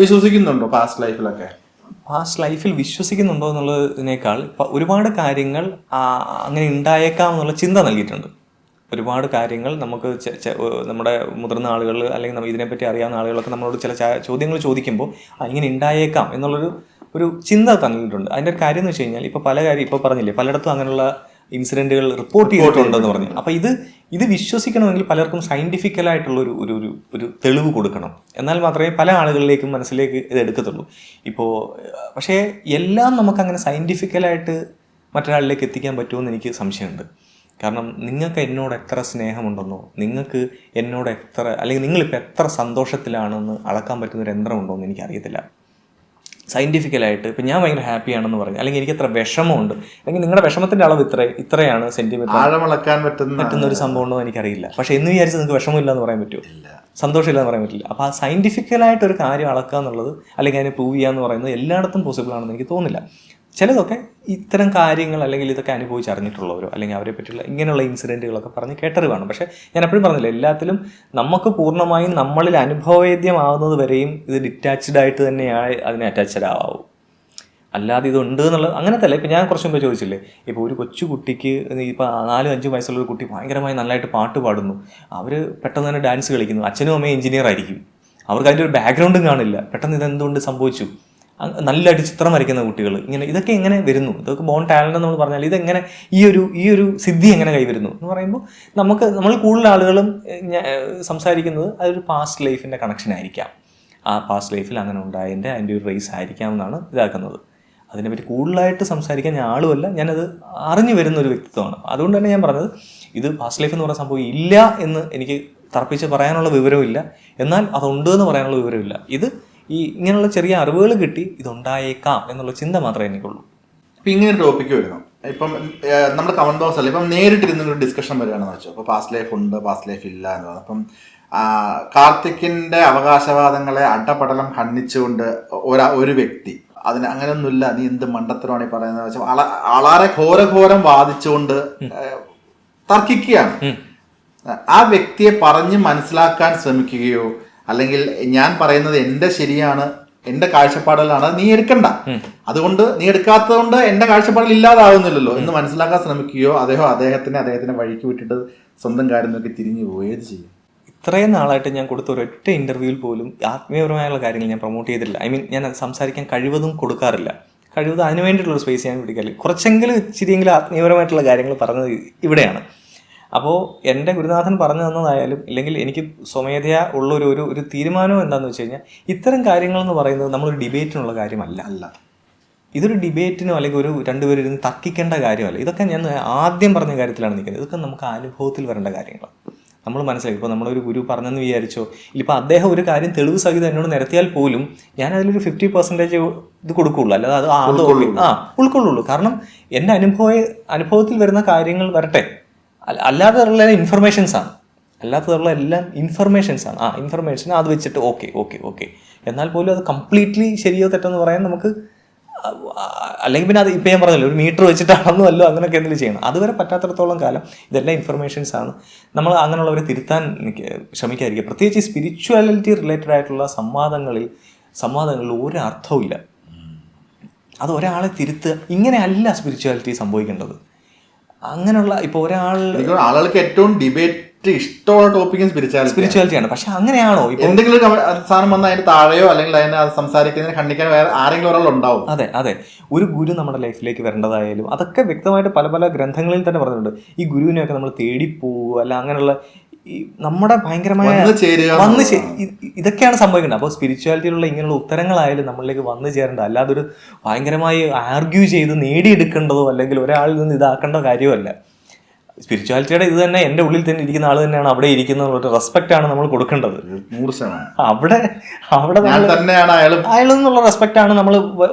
വിശ്വസിക്കുന്നുണ്ടോ past ലൈഫിലൊക്കെ? Past ലൈഫിൽ വിശ്വസിക്കുന്നുണ്ടോ എന്നുള്ളതിനേക്കാൾ ഒരുപാട് കാര്യങ്ങൾ അങ്ങനെ ഉണ്ടായേക്കാം എന്നുള്ള ചിന്ത നൽകിയിട്ടുണ്ട്. ഒരുപാട് കാര്യങ്ങൾ നമുക്ക് നമ്മുടെ മുതിർന്ന ആളുകൾ അല്ലെങ്കിൽ ഇതിനെപ്പറ്റി അറിയാവുന്ന ആളുകളൊക്കെ നമ്മളോട് ചില ചോദ്യങ്ങൾ ചോദിക്കുമ്പോൾ ഇങ്ങനെ ഉണ്ടായേക്കാം എന്നുള്ളൊരു ചിന്ത തന്നിട്ടുണ്ട്. അതിൻ്റെ ഒരു കാര്യം എന്ന് വെച്ച് കഴിഞ്ഞാൽ ഇപ്പോൾ പല കാര്യം ഇപ്പോൾ പറഞ്ഞില്ലേ, പലയിടത്തും അങ്ങനെയുള്ള ഇൻസിഡൻറ്റുകൾ റിപ്പോർട്ട് ചെയ്തിട്ടുണ്ടെന്ന് പറഞ്ഞു. അപ്പോൾ ഇത് വിശ്വസിക്കണമെങ്കിൽ പലർക്കും സയൻറ്റിഫിക്കലായിട്ടുള്ള ഒരു തെളിവ് കൊടുക്കണം. എന്നാൽ മാത്രമേ പല ആളുകളിലേക്കും മനസ്സിലേക്ക് ഇത് എടുക്കത്തുള്ളൂ. ഇപ്പോൾ പക്ഷേ എല്ലാം നമുക്കങ്ങനെ സയൻറ്റിഫിക്കലായിട്ട് മറ്റൊരാളിലേക്ക് എത്തിക്കാൻ പറ്റുമെന്ന് എനിക്ക് സംശയമുണ്ട്. കാരണം നിങ്ങൾക്ക് എന്നോട് എത്ര സ്നേഹമുണ്ടെന്നോ, നിങ്ങൾക്ക് എന്നോട് എത്ര, അല്ലെങ്കിൽ നിങ്ങളിപ്പോൾ എത്ര സന്തോഷത്തിലാണെന്ന് അളക്കാൻ പറ്റുന്നൊരു യന്ത്രമുണ്ടോ എന്ന് എനിക്കറിയത്തില്ല. സയൻറ്റിഫിക്കലായിട്ട് ഇപ്പം ഞാൻ ഭയങ്കര ഹാപ്പിയാണെന്ന് പറഞ്ഞു, അല്ലെങ്കിൽ എനിക്ക് എത്ര വിഷമമുണ്ട്, അല്ലെങ്കിൽ നിങ്ങളുടെ വിഷമത്തിൻ്റെ അളവ് ഇത്രയാണ് സെൻറ്റിമീറ്റർ ആഴമളക്കാൻ പറ്റുന്ന ഒരു സംഭവം ഉണ്ടോ എന്ന് എനിക്കറിയില്ല. പക്ഷേ എന്ന് വിചാരിച്ച് നിങ്ങൾക്ക് വിഷമമില്ല എന്ന് പറയാൻ പറ്റുമോ? സന്തോഷമില്ല എന്ന് പറയാൻ പറ്റില്ല. അപ്പോൾ ആ സയൻറ്റിഫിക്കലായിട്ടൊരു കാര്യം അളക്കുക എന്നുള്ളത്, അല്ലെങ്കിൽ അതിനെ പ്രൂവ് ചെയ്യുക എന്ന് പറയുന്നത് എല്ലായിടത്തും പോസിബിൾ ആണെന്ന് എനിക്ക് തോന്നുന്നില്ല. ചിലതൊക്കെ ഇത്തരം കാര്യങ്ങൾ അല്ലെങ്കിൽ ഇതൊക്കെ അനുഭവിച്ചറിഞ്ഞിട്ടുള്ളവരോ അല്ലെങ്കിൽ അവരെ പറ്റിയുള്ള ഇങ്ങനെയുള്ള ഇൻസിഡൻറ്റുകളൊക്കെ പറഞ്ഞ് കേട്ടറിവാണ്. പക്ഷേ ഞാൻ എപ്പോഴും പറഞ്ഞില്ല, എല്ലാത്തിലും നമുക്ക് പൂർണ്ണമായും നമ്മളിൽ അനുഭവവേദ്യമാകുന്നത് വരെയും ഇത് ഡിറ്റാച്ച്ഡ് ആയിട്ട് തന്നെയായി അതിനെ അറ്റാച്ച്ഡ് ആവാവൂ. അല്ലാതെ ഇതുണ്ട് എന്നുള്ളത് അങ്ങനത്തെ അല്ല. ഇപ്പോൾ ഞാൻ കുറച്ച് മുമ്പ് ചോദിച്ചില്ലേ, ഇപ്പോൾ ഒരു കൊച്ചു കുട്ടിക്ക് ഇപ്പോൾ 4-5 വയസ്സുള്ള ഒരു കുട്ടി ഭയങ്കരമായി നല്ലതായിട്ട് പാട്ട് പാടുന്നു, അവർ പെട്ടെന്ന് തന്നെ ഡാൻസ് കളിക്കുന്നു, അച്ഛനും അമ്മയും എഞ്ചിനീയർ ആയിരിക്കും, അവർക്ക് അതിൻ്റെ ഒരു ബാക്ക്ഗ്രൗണ്ടും കാണില്ല, പെട്ടെന്ന് ഇതെന്തുകൊണ്ട് സംഭവിച്ചു? നല്ലതായിട്ട് ചിത്രം വരയ്ക്കുന്ന കുട്ടികൾ, ഇതൊക്കെ എങ്ങനെ വരുന്നു? ഇതൊക്കെ ബോൺ ടാലൻ്റ് എന്ന് നമ്മൾ പറഞ്ഞാൽ ഇതെങ്ങനെ ഈ ഒരു സിദ്ധി എങ്ങനെ കൈവരുന്നു എന്ന് പറയുമ്പോൾ നമ്മൾ കൂടുതൽ ആളുകളും സംസാരിക്കുന്നത് അതൊരു പാസ്റ്റ് ലൈഫിൻ്റെ കണക്ഷൻ ആയിരിക്കാം. ആ പാസ്റ്റ് ലൈഫിൽ അങ്ങനെ ഉണ്ടായതിൻ്റെ അതിൻ്റെ ഒരു റേസ് ആയിരിക്കാം എന്നാണ് ഇതാക്കുന്നത്. അതിനെപ്പറ്റി കൂടുതലായിട്ട് സംസാരിക്കാൻ ഞാൻ ആളുമല്ല, ഞാനത് അറിഞ്ഞു വരുന്ന ഒരു വ്യക്തിത്വമാണ്. അതുകൊണ്ട് തന്നെ ഞാൻ പറഞ്ഞത് ഇത് പാസ്റ്റ് ലൈഫ് എന്ന് പറയുന്ന സംഭവം ഇല്ല എന്ന് എനിക്ക് തർപ്പിച്ച് പറയാനുള്ള വിവരമില്ല, എന്നാൽ അതുണ്ട് എന്ന് പറയാനുള്ള വിവരമില്ല. ഇത് ഇങ്ങനെയുള്ള ചെറിയ അറിവുകൾ കിട്ടി ഇതുണ്ടായേക്കാം എന്നുള്ള ചിന്ത മാത്രമേ എനിക്കുള്ളൂ. ഇപ്പം ഇങ്ങനെ ഒരു ടോപ്പിക്ക് വരുന്നു, ഇപ്പം നമ്മുടെ കമന്റ് ബോക്സ് അല്ല, ഇപ്പം നേരിട്ടിരുന്നൊരു ഡിസ്കഷൻ വരികയാണെന്ന് വെച്ചോ. അപ്പോൾ പാസ്റ്റ് ലൈഫ് ഉണ്ട്, പാസ്റ്റ് ലൈഫ് ഇല്ല എന്ന് പറഞ്ഞു. അപ്പം കാർത്തിക്കിന്റെ അവകാശവാദങ്ങളെ അടപടലം ഖണ്ഡിച്ചുകൊണ്ട് ഒരു വ്യക്തി അതിന് അങ്ങനെയൊന്നുമില്ല, നീ എന്ത് മണ്ടത്തരമാണ് ഈ പറയുന്നത് വെച്ചാൽ വളരെ ഘോരഘോരം വാദിച്ചുകൊണ്ട് തർക്കിക്കുകയാണ്. ആ വ്യക്തിയെ പറഞ്ഞ് മനസ്സിലാക്കാൻ ശ്രമിക്കുകയോ അല്ലെങ്കിൽ ഞാൻ പറയുന്നത് എന്റെ ശരിയാണ്, എന്റെ കാഴ്ചപ്പാടിലാണ്, നീ എടുക്കണ്ട, അതുകൊണ്ട് നീ എടുക്കാത്തത് കൊണ്ട് എന്റെ കാഴ്ചപ്പാടിൽ ഇല്ലാതാവുന്നില്ലല്ലോ എന്ന് മനസ്സിലാക്കാൻ ശ്രമിക്കുകയോ അദ്ദേഹത്തിന്റെ വഴിക്ക് വിട്ടിട്ട് സ്വന്തം കാര്യം നോക്കി തിരിഞ്ഞു പോവുകയോ ചെയ്യും. ഇത്രയും നാളായിട്ട് ഞാൻ കൊടുത്ത ഒരൊറ്റ ഇന്റർവ്യൂവിൽ പോലും ആത്മീയപരമായുള്ള കാര്യങ്ങൾ ഞാൻ പ്രൊമോട്ട് ചെയ്തിട്ടില്ല. ഞാൻ സംസാരിക്കാൻ കഴിവതും കൊടുക്കാറില്ല. കഴിവതും അതിന് വേണ്ടിയിട്ടുള്ള സ്പേസ് ഞാൻ പിടിക്കാറില്ല. കുറച്ചെങ്കിലും ഇച്ചിരിയെങ്കിലും ആത്മീയപരമായിട്ടുള്ള കാര്യങ്ങൾ പറഞ്ഞത് ഇവിടെയാണ്. അപ്പോൾ എൻ്റെ ഗുരുനാഥൻ പറഞ്ഞു തന്നതായാലും ഇല്ലെങ്കിൽ എനിക്ക് സ്വമേധയാ ഉള്ള ഒരു തീരുമാനം എന്താണെന്ന് വെച്ച് കഴിഞ്ഞാൽ, ഇത്തരം കാര്യങ്ങളെന്ന് പറയുന്നത് നമ്മളൊരു ഡിബേറ്റിനുള്ള കാര്യമല്ല. ഇതൊരു ഡിബേറ്റിനോ അല്ലെങ്കിൽ രണ്ടുപേരും ഇരുന്ന് തർക്കിക്കേണ്ട കാര്യമല്ല. ഇതൊക്കെ ഞാൻ ആദ്യം പറഞ്ഞ കാര്യത്തിലാണ് നിൽക്കുന്നത്. ഇതൊക്കെ നമുക്ക് അനുഭവത്തിൽ വരേണ്ട കാര്യങ്ങളാണ്. നമ്മൾ മനസ്സിലാക്കി. ഇപ്പോൾ നമ്മളൊരു ഗുരു പറഞ്ഞെന്ന് വിചാരിച്ചോ, ഇപ്പോൾ അദ്ദേഹം ഒരു കാര്യം തെളിവ് സഹിതം എന്നോട് നിരത്തിയാൽ പോലും ഞാൻ അതിലൊരു 50% ഇത് കൊടുക്കുകയുള്ളൂ, അല്ലാതെ അത് ഉൾക്കൊള്ളുള്ളൂ. കാരണം എൻ്റെ അനുഭവത്തിൽ വരുന്ന കാര്യങ്ങൾ വരട്ടെ, അല്ലാതെയുള്ള ഇൻഫർമേഷൻസ് ആണ്. അല്ലാത്തതുള്ള എല്ലാം ഇൻഫർമേഷൻസ് ആണ്. ഇൻഫർമേഷൻ അത് വെച്ചിട്ട് ഓക്കെ എന്നാൽ പോലും അത് കംപ്ലീറ്റ്ലി ശരിയോ തെറ്റെന്ന് പറയാൻ നമുക്ക്, അല്ലെങ്കിൽ പിന്നെ അത് ഇപ്പം ഞാൻ പറഞ്ഞല്ലോ ഒരു മീറ്റർ വെച്ചിട്ടാണെന്നല്ലോ അങ്ങനെയൊക്കെ എന്തെങ്കിലും ചെയ്യണം. അതുവരെ പറ്റാത്തിടത്തോളം കാലം ഇതെല്ലാം ഇൻഫർമേഷൻസ് ആണ്. നമ്മൾ അങ്ങനെയുള്ളവരെ തിരുത്താൻ ശ്രമിക്കാതിരിക്കുക. പ്രത്യേകിച്ച് സ്പിരിച്വാലിറ്റി റിലേറ്റഡ് ആയിട്ടുള്ള സംവാദങ്ങളിൽ ഒരു അർത്ഥവുമില്ല. അത് ഒരാളെ തിരുത്തുക, ഇങ്ങനെയല്ല സ്പിരിച്വാലിറ്റി സംഭവിക്കേണ്ടത്. അങ്ങനെയുള്ള ഇപ്പോൾ ആളുകൾക്ക് ഏറ്റവും ഡിബേറ്റ് ഇഷ്ടമുള്ള ടോപ്പിക്കും സ്പിരിച്വാലിറ്റിയാണ്. പക്ഷെ അങ്ങനെയാണോ? എന്തെങ്കിലും സാധനം വന്നാൽ അതിന് താഴെയോ അല്ലെങ്കിൽ അതിനെ അത് സംസാരിക്കുന്നതിന് ഖണ്ഡിക്കാൻ വേറെ ആരെങ്കിലും ഒരാൾ ഉണ്ടാവും. അതെ ഒരു ഗുരു നമ്മുടെ ലൈഫിലേക്ക് വരേണ്ടതായാലും അതൊക്കെ വ്യക്തമായിട്ട് പല ഗ്രന്ഥങ്ങളിൽ തന്നെ പറഞ്ഞിട്ടുണ്ട്. ഈ ഗുരുവിനെയൊക്കെ നമ്മൾ തേടിപ്പോവുക അല്ല, അങ്ങനെയുള്ള നമ്മുടെ ഭയങ്കരമായ ഇതൊക്കെയാണ് സംഭവിക്കുന്നത്. അപ്പോൾ സ്പിരിച്വാലിറ്റിയിലുള്ള ഇങ്ങനെയുള്ള ഉത്തരങ്ങളായാലും നമ്മളിലേക്ക് വന്നു ചേരേണ്ട, അല്ലാതെ ഒരു ഭയങ്കരമായി ആർഗ്യൂ ചെയ്ത് നേടിയെടുക്കേണ്ടതോ അല്ലെങ്കിൽ ഒരാളിൽ നിന്ന് ഇതാക്കേണ്ട കാര്യമല്ല. സ്പിരിച്വാലിറ്റിയുടെ ഇത് തന്നെ എൻ്റെ ഉള്ളിൽ തന്നെ ഇരിക്കുന്ന ആൾ തന്നെയാണ് അവിടെ ഇരിക്കുന്ന റെസ്പെക്റ്റ് ആണ് നമ്മൾ കൊടുക്കേണ്ടത്. 100% അവിടെ അയാളെന്നുള്ള റെസ്പെക്റ്റ് ആണ് നമ്മൾ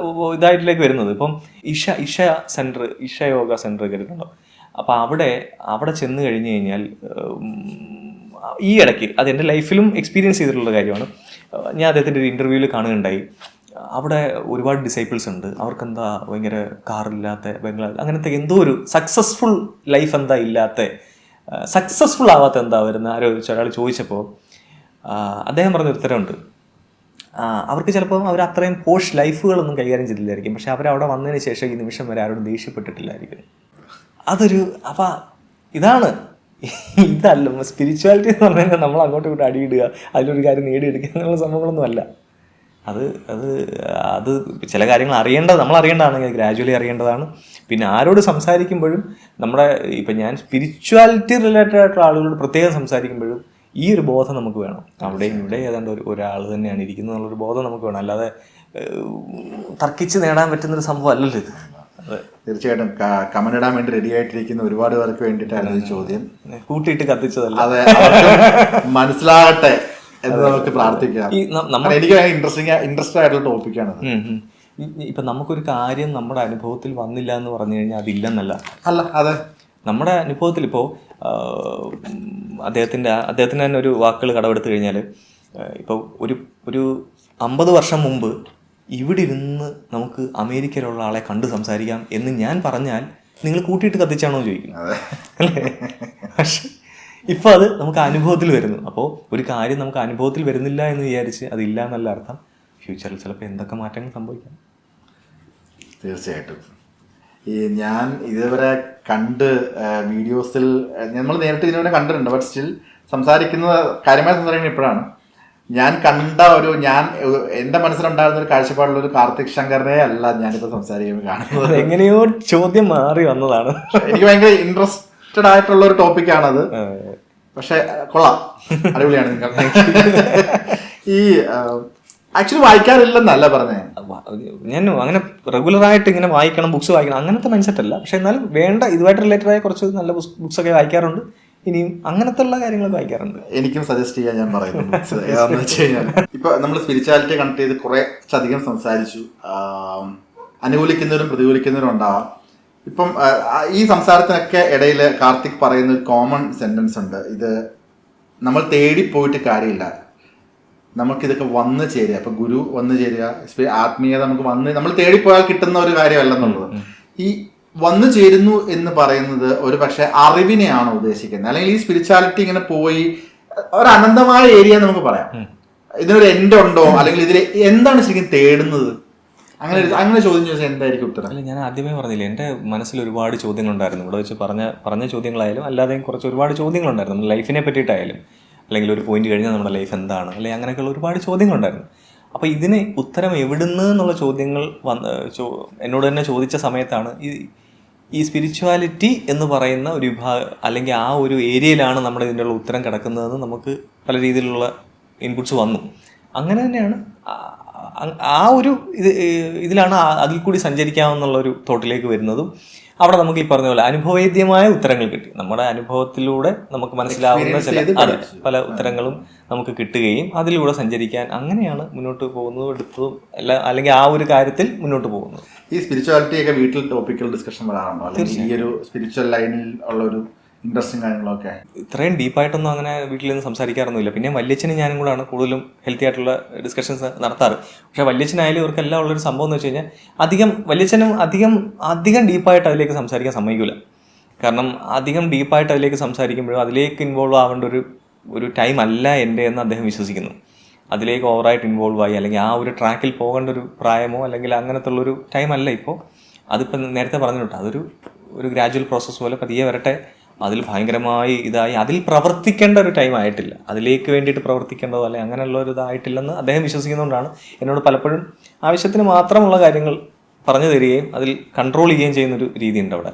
ഇതായിട്ടിലേക്ക് വരുന്നത്. ഇപ്പം ഇഷ യോഗ സെന്റർ കേട്ടിട്ടുണ്ടോ? അപ്പം അവിടെ ചെന്ന് കഴിഞ്ഞ് കഴിഞ്ഞാൽ ഈ ഇടയ്ക്ക് അത് എൻ്റെ ലൈഫിലും എക്സ്പീരിയൻസ് ചെയ്തിട്ടുള്ള കാര്യമാണ്. ഞാൻ അദ്ദേഹത്തിൻ്റെ ഒരു ഇൻ്റർവ്യൂവിൽ കാണുകയുണ്ടായി. അവിടെ ഒരുപാട് ഡിസൈപ്പിൾസ് ഉണ്ട്, അവർക്കെന്താ ഭയങ്കര കാറില്ലാത്ത ബംഗ്ലാവ് അങ്ങനത്തെ എന്തോ ഒരു സക്സസ്ഫുൾ ലൈഫ് എന്താ ഇല്ലാത്ത, സക്സസ്ഫുൾ ആവാത്ത എന്താ വരുന്ന ഒരാൾ ചോദിച്ചപ്പോൾ അദ്ദേഹം പറഞ്ഞൊരു ഉത്തരമുണ്ട്. അവർക്ക് ചിലപ്പോൾ അവർ അത്രയും പോഷ് ലൈഫുകളൊന്നും കൈകാര്യം ചെയ്തില്ലായിരിക്കും, പക്ഷെ അവരവിടെ വന്നതിന് ശേഷം ഈ നിമിഷം വരെ ആരോടും ദേഷ്യപ്പെട്ടിട്ടില്ലായിരിക്കും. അതൊരു അപ്പം ഇതാണ് ഇതല്ല സ്പിരിച്വാലിറ്റി എന്ന് പറഞ്ഞു കഴിഞ്ഞാൽ നമ്മൾ അങ്ങോട്ടും ഇങ്ങോട്ടും അടിയിടുക, അതിലൊരു കാര്യം നേടിയെടുക്കുക എന്നുള്ള സംഭവങ്ങളൊന്നും അല്ല. അത് അത് അത് ചില കാര്യങ്ങൾ നമ്മൾ അറിയേണ്ടതാണെങ്കിൽ ഗ്രാജുവലി അറിയേണ്ടതാണ്. പിന്നെ ആരോട് സംസാരിക്കുമ്പോഴും നമ്മുടെ ഇപ്പം ഞാൻ സ്പിരിച്വാലിറ്റി റിലേറ്റഡ് ആയിട്ടുള്ള ആളുകളോട് പ്രത്യേകം സംസാരിക്കുമ്പോഴും ഈ ഒരു ബോധം നമുക്ക് വേണം. അവിടെയും ഇവിടെ ഏതാണ്ട് ഒരാൾ തന്നെയാണ് ഇരിക്കുന്നത് എന്നുള്ളൊരു ബോധം നമുക്ക് വേണം. അല്ലാതെ തർക്കിച്ച് നേടാൻ പറ്റുന്നൊരു സംഭവം അല്ലല്ലോ ഇത്. തീർച്ചയായിട്ടും കമന്റ് ഇടാൻ വേണ്ടി റെഡി ആയിട്ടിരിക്കുന്ന ഒരുപാട് പേർക്ക് വേണ്ടിയിട്ടായിരുന്നു ഈ ചോദ്യം. കൂട്ടിയിട്ട് കത്തിച്ചതല്ല. അതെ, മനസ്സിലാകട്ടെ എന്ന് നമുക്ക് പ്രാർത്ഥിക്കാം. എനിക്ക് ഇൻട്രസ്റ്റ് ആയിട്ടുള്ള ടോപ്പിക്കാണ്. ഇപ്പൊ നമുക്കൊരു കാര്യം നമ്മുടെ അനുഭവത്തിൽ വന്നില്ല എന്ന് പറഞ്ഞു കഴിഞ്ഞാൽ അതില്ലെന്നല്ല. അല്ല, അതെ, നമ്മുടെ അനുഭവത്തിൽ ഇപ്പോൾ അദ്ദേഹത്തിന് തന്നെ ഒരു വാക്കുകൾ കടമെടുത്തു കഴിഞ്ഞാൽ ഇപ്പോൾ ഒരു 50 വർഷം മുമ്പ് ഇവിടെ ഇരുന്ന് നമുക്ക് അമേരിക്കയിലുള്ള ആളെ കണ്ട് സംസാരിക്കാം എന്ന് ഞാൻ പറഞ്ഞാൽ നിങ്ങൾ കൂട്ടിയിട്ട് കത്തിച്ചാണോ ചോദിക്കും, അല്ലേ? പക്ഷെ ഇപ്പോൾ അത് നമുക്ക് അനുഭവത്തിൽ വരുന്നു. അപ്പോൾ ഒരു കാര്യം നമുക്ക് അനുഭവത്തിൽ വരുന്നില്ല എന്ന് വിചാരിച്ച് അതില്ല എന്നല്ല അർത്ഥം. ഫ്യൂച്ചറിൽ ചിലപ്പോൾ എന്തൊക്കെ മാറ്റങ്ങൾ സംഭവിക്കാം. തീർച്ചയായിട്ടും. ഞാൻ ഇതുവരെ കണ്ട് വീഡിയോസിൽ നമ്മൾ നേരിട്ട് ഇതിനെ കണ്ടിട്ടുണ്ട്, ബട്ട് സ്റ്റിൽ കാര്യമായി സംസാരിക്കുന്നത് ഇപ്പോഴാണ്. ഞാൻ കണ്ട എൻ്റെ മനസ്സിലുണ്ടായിരുന്ന ഒരു കാഴ്ചപ്പാടുള്ള ഒരു കാർത്തിക് ശങ്കറിനെ അല്ല ഞാനിപ്പോൾ സംസാരിക്കുമ്പോൾ കാണുന്നത്. എങ്ങനെയോ ചോദ്യം മാറി വന്നതാണ്. എനിക്ക് ഭയങ്കര ഇൻട്രസ്റ്റഡ് ആയിട്ടുള്ള ഒരു ടോപ്പിക്കാണത്. പക്ഷെ കൊള്ളാം, അടിപൊളിയാണ് നിങ്ങൾ. ഈ ആക്ച്വലി വായിക്കാറില്ലെന്നല്ല പറഞ്ഞേ. ഞാൻ അങ്ങനെ റെഗുലറായിട്ട് ഇങ്ങനെ വായിക്കണം, ബുക്സ് വായിക്കണം അങ്ങനത്തെ മൈൻഡ് സെറ്റ് അല്ല. പക്ഷെ എന്നാലും വേണ്ട ഇതുമായിട്ട് റിലേറ്റഡ് ആയ കുറച്ച് നല്ല ബുക്സ് ഒക്കെ വായിക്കാറുണ്ട്. ഇനിയും അങ്ങനത്തെ ഉള്ള കാര്യങ്ങളൊക്കെ വായിക്കാറുണ്ട്. എനിക്കും സജസ്റ്റ് ചെയ്യാൻ ഞാൻ പറയുന്നത് ഏതാണെന്ന് വെച്ച് കഴിഞ്ഞാൽ, ഇപ്പൊ നമ്മൾ സ്പിരിച്വാലിറ്റി കണക്ട് ചെയ്ത് കുറച്ചധികം സംസാരിച്ചു. അനുകൂലിക്കുന്നവരും പ്രതികൂലിക്കുന്നവരും ഉണ്ടാവാം. ഇപ്പം ഈ സംസാരത്തിനൊക്കെ ഇടയിൽ കാർത്തിക് പറയുന്ന ഒരു കോമൺ സെന്റൻസ് ഉണ്ട്. ഇത് നമ്മൾ തേടിപ്പോയിട്ട് കാര്യമില്ല, നമുക്കിതൊക്കെ വന്നു ചേരുക. ഇപ്പൊ ഗുരു വന്നു ചേരുക, ആത്മീയത നമുക്ക് നമ്മൾ തേടിപ്പോയാൽ കിട്ടുന്ന ഒരു കാര്യമല്ലെന്നുള്ളത്. ഈ വന്നു ചേരുന്നു എന്ന് പറയുന്നത് ഒരു പക്ഷെ അറിവിനെയാണോ ഉദ്ദേശിക്കുന്നത്, അല്ലെങ്കിൽ ഈ സ്പിരിച്വാലിറ്റി ഇങ്ങനെ പോയി ഒരു അനന്തമായ ഏരിയ നമുക്ക് പറയാം. ഇതിനൊരു എൻഡ് ഉണ്ടോ, അല്ലെങ്കിൽ ഇതിൽ എന്താണ് ശരിക്കും തേടുന്നത്? അങ്ങനെ ചോദ്യം ചോദിച്ചാൽ എന്തായിരിക്കും ഉത്തരം? അല്ല, ഞാൻ ആദ്യമേ പറഞ്ഞില്ലേ, എൻ്റെ മനസ്സിൽ ഒരുപാട് ചോദ്യങ്ങളുണ്ടായിരുന്നു. ഇവിടെ വെച്ച് പറഞ്ഞ ചോദ്യങ്ങളായാലും അല്ലാതെയും ഒരുപാട് ചോദ്യങ്ങളുണ്ടായിരുന്നു. നമ്മുടെ ലൈഫിനെ പറ്റിയിട്ടായാലും, അല്ലെങ്കിൽ ഒരു പോയിന്റ് കഴിഞ്ഞാൽ നമ്മുടെ ലൈഫ് എന്താണ്, അല്ലെങ്കിൽ അങ്ങനെയൊക്കെയുള്ള ഒരുപാട് ചോദ്യങ്ങളുണ്ടായിരുന്നു. അപ്പോൾ ഇതിന് ഉത്തരം എവിടുന്ന് എന്നുള്ള ചോദ്യങ്ങൾ എന്നോട് തന്നെ ചോദിച്ച സമയത്താണ് ഈ സ്പിരിച്വാലിറ്റി എന്ന് പറയുന്ന ഒരു വിഭാഗം, അല്ലെങ്കിൽ ആ ഒരു ഏരിയയിലാണ് നമ്മുടെ ഇതിനുള്ള ഉത്തരം കിടക്കുന്നതെന്ന് നമുക്ക് പല രീതിയിലുള്ള ഇൻപുട്സ് വന്നു. അങ്ങനെ തന്നെയാണ് ആ ഒരു ഇതിലാണ് അതിൽ കൂടി സഞ്ചരിക്കാമെന്നുള്ളൊരു തോട്ടിലേക്ക് വരുന്നതും. അവിടെ നമുക്ക് ഈ പറഞ്ഞ പോലെ അനുഭവവേദ്യമായ ഉത്തരങ്ങൾ കിട്ടി. നമ്മുടെ അനുഭവത്തിലൂടെ നമുക്ക് മനസ്സിലാവുന്ന പല ഉത്തരങ്ങളും നമുക്ക് കിട്ടുകയും അതിലൂടെ സഞ്ചരിക്കാൻ അങ്ങനെയാണ് മുന്നോട്ട് പോകുന്നതും എടുത്തതും അല്ലെങ്കിൽ ആ ഒരു കാര്യത്തിൽ മുന്നോട്ട് പോകുന്നത്. ഈ സ്പിരിച്വാലിറ്റി ഒക്കെ വീട്ടിൽ ടോപ്പിക്കൽ ഡിസ്കഷൻ വരാറുണ്ടോ, അല്ലെങ്കിൽ ഈ ഒരു സ്പിരിച്വൽ ലൈനിൽ ഉള്ള ഒരു ഇൻട്രസ്റ്റിംഗ് കാര്യങ്ങളൊക്കെ? ഇത്രയും ഡീപ്പായിട്ടൊന്നും അങ്ങനെ വീട്ടിൽ നിന്ന് സംസാരിക്കാറൊന്നുമില്ല. പിന്നെ വല്യച്ഛനും ഞാനും കൂടാണ് കൂടുതലും ഹെൽത്തി ആയിട്ടുള്ള ഡിസ്കഷൻസ് നടത്താറ്. പക്ഷേ വല്യച്ഛനായാലും ഇവർക്കെല്ലാം ഉള്ളൊരു സംഭവം എന്ന് വെച്ച് കഴിഞ്ഞാൽ വല്യച്ഛനും അധികം ഡീപ്പായിട്ട് അതിലേക്ക് സംസാരിക്കാൻ സമ്മതിക്കില്ല. കാരണം അധികം ഡീപ്പായിട്ട് അതിലേക്ക് സംസാരിക്കുമ്പോഴും അതിലേക്ക് ഇൻവോൾവ് ആവേണ്ട ഒരു ടൈം അല്ല എൻ്റെ എന്ന് അദ്ദേഹം വിശ്വസിക്കുന്നു. അതിലേക്ക് ഓവറായിട്ട് ഇൻവോൾവ് ആയി അല്ലെങ്കിൽ ആ ഒരു ട്രാക്കിൽ പോകേണ്ട ഒരു പ്രായമോ അല്ലെങ്കിൽ അങ്ങനത്തെ ഉള്ളൊരു ടൈം അല്ല ഇപ്പോൾ. അതിപ്പോൾ നേരത്തെ പറഞ്ഞിട്ടുണ്ട്, ഒരു ഗ്രാജുവൽ പ്രോസസ്സ് പോലെ പതിയെ വരട്ടെ. അതിൽ ഭയങ്കരമായി ഇതായി അതിൽ പ്രവർത്തിക്കേണ്ട ഒരു ടൈം ആയിട്ടില്ല, അതിലേക്ക് വേണ്ടിയിട്ട് പ്രവർത്തിക്കേണ്ടതോ അല്ലെങ്കിൽ അങ്ങനെയുള്ള ഒരു ഇതായിട്ടില്ലെന്ന് അദ്ദേഹം വിശ്വസിക്കുന്നതുകൊണ്ടാണ് എന്നോട് പലപ്പോഴും ആവശ്യത്തിന് മാത്രമുള്ള കാര്യങ്ങൾ പറഞ്ഞു തരികയും അതിൽ കൺട്രോൾ ചെയ്യുകയും ചെയ്യുന്നൊരു രീതിയുണ്ട് അവിടെ.